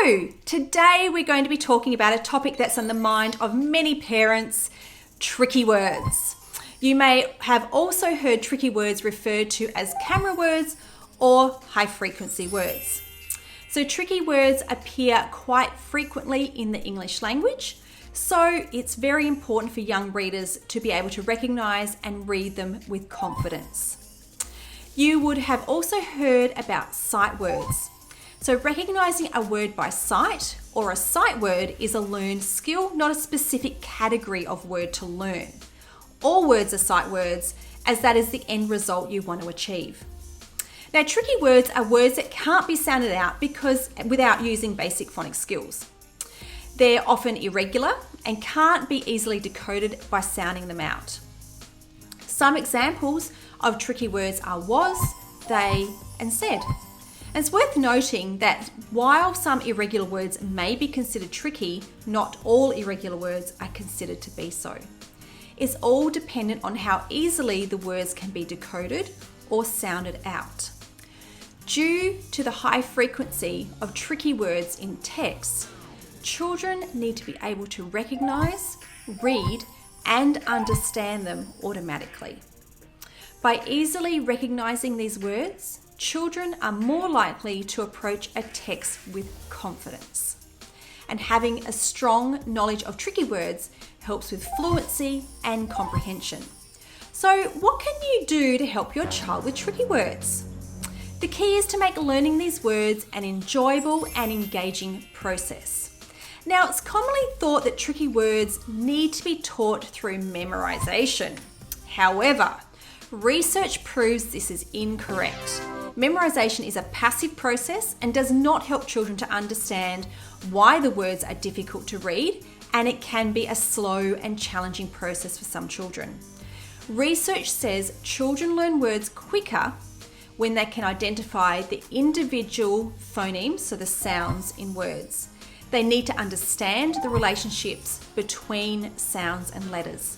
So today we're going to be talking about a topic that's on the mind of many parents, tricky words. You may have also heard tricky words referred to as camera words or high frequency words. So tricky words appear quite frequently in the English language, so it's very important for young readers to be able to recognize and read them with confidence. You would have also heard about sight words. So recognizing a word by sight or a sight word is a learned skill, not a specific category of word to learn. All words are sight words, as that is the end result you want to achieve. Now, tricky words are words that can't be sounded out without using basic phonics skills. They're often irregular and can't be easily decoded by sounding them out. Some examples of tricky words are was, they, and said. And it's worth noting that while some irregular words may be considered tricky, not all irregular words are considered to be so. It's all dependent on how easily the words can be decoded or sounded out. Due to the high frequency of tricky words in text, children need to be able to recognize, read, and understand them automatically. By easily recognizing these words, children are more likely to approach a text with confidence. And having a strong knowledge of tricky words helps with fluency and comprehension. So, what can you do to help your child with tricky words? The key is to make learning these words an enjoyable and engaging process. Now, it's commonly thought that tricky words need to be taught through memorization. However, research proves this is incorrect. Memorization is a passive process and does not help children to understand why the words are difficult to read, and it can be a slow and challenging process for some children. Research says children learn words quicker when they can identify the individual phonemes, so the sounds in words. They need to understand the relationships between sounds and letters.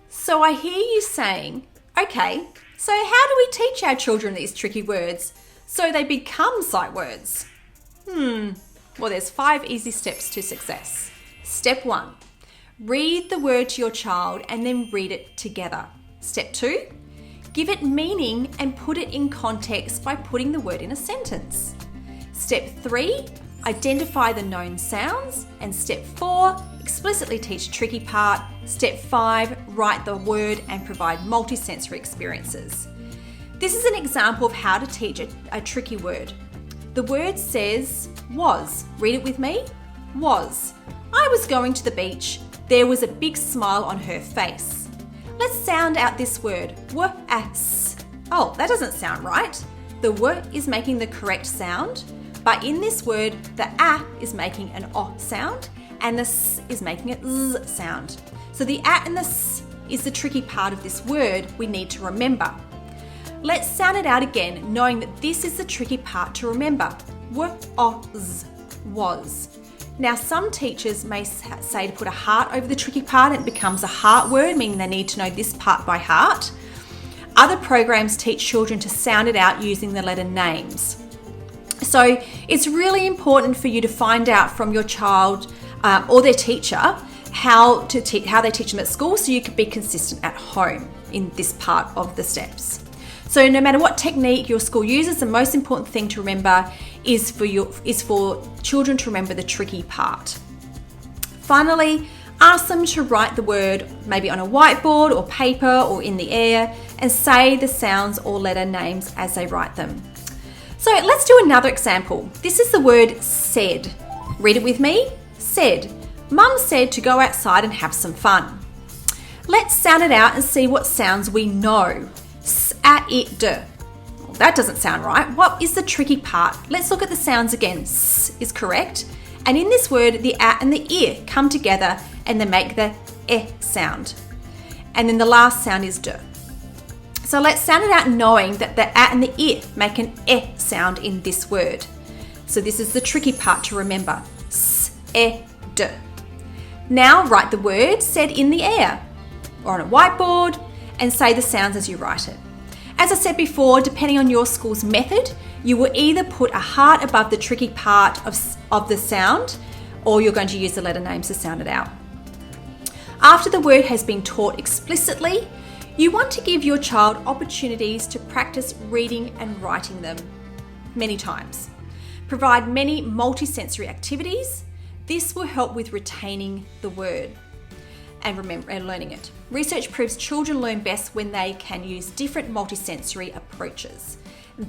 So I hear you saying, okay, so how do we teach our children these tricky words so they become sight words? Well, there's 5 easy steps to success. Step 1, read the word to your child and then read it together. Step 2, give it meaning and put it in context by putting the word in a sentence. Step 3, identify the known sounds. And step 4, explicitly teach tricky part. Step 5, write the word and provide multisensory experiences. This is an example of how to teach a tricky word. The word says was. Read it with me. Was. I was going to the beach. There was a big smile on her face. Let's sound out this word. Was. Oh, that doesn't sound right. The w is making the correct sound, but in this word, the a is making an o sound and the s is making a z sound. So the a and the s is the tricky part of this word we need to remember. Let's sound it out again, knowing that this is the tricky part to remember. Was. Now, some teachers may say to put a heart over the tricky part and it becomes a heart word, meaning they need to know this part by heart. Other programs teach children to sound it out using the letter names. So it's really important for you to find out from your child or their teacher how they teach them at school, so you can be consistent at home in this part of the steps. So no matter what technique your school uses, the most important thing to remember is for children to remember the tricky part. Finally, ask them to write the word maybe on a whiteboard or paper or in the air and say the sounds or letter names as they write them. So let's do another example. This is the word said. Read it with me. Said. Mum said to go outside and have some fun. Let's sound it out and see what sounds we know. S-a-it-d. That doesn't sound right. What is the tricky part? Let's look at the sounds again. S is correct. And in this word, the a and the I come together and they make the e sound. And then the last sound is d. So let's sound it out knowing that the a and the I make an e sound in this word. So this is the tricky part to remember. S-e-d. Now write the word said in the air or on a whiteboard and say the sounds as you write it. As I said before, depending on your school's method, You will either put a heart above the tricky part of the sound, or you're going to use the letter names to sound it out. After the word has been taught explicitly, you want to give your child opportunities to practice reading and writing them many times. Provide many multisensory activities. This will help with retaining the word and learning it. Research proves children learn best when they can use different multisensory approaches.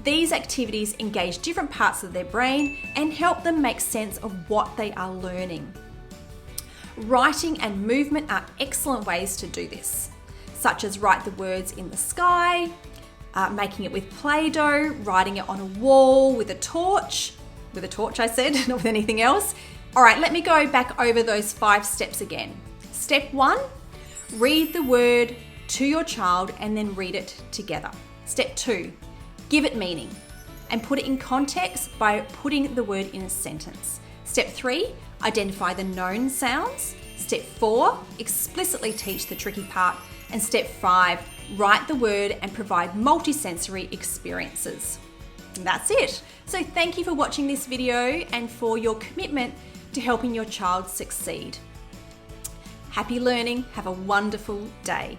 These activities engage different parts of their brain and help them make sense of what they are learning. Writing and movement are excellent ways to do this, such as write the words in the sky, making it with Play-Doh, writing it on a wall with a torch I said, not with anything else. All right, let me go back over those 5 steps again. Step 1, read the word to your child and then read it together. Step 2, give it meaning and put it in context by putting the word in a sentence. Step 3, identify the known sounds. Step 4, explicitly teach the tricky part. And step 5, write the word and provide multisensory experiences. And that's it. So thank you for watching this video and for your commitment to helping your child succeed. Happy learning. Have a wonderful day.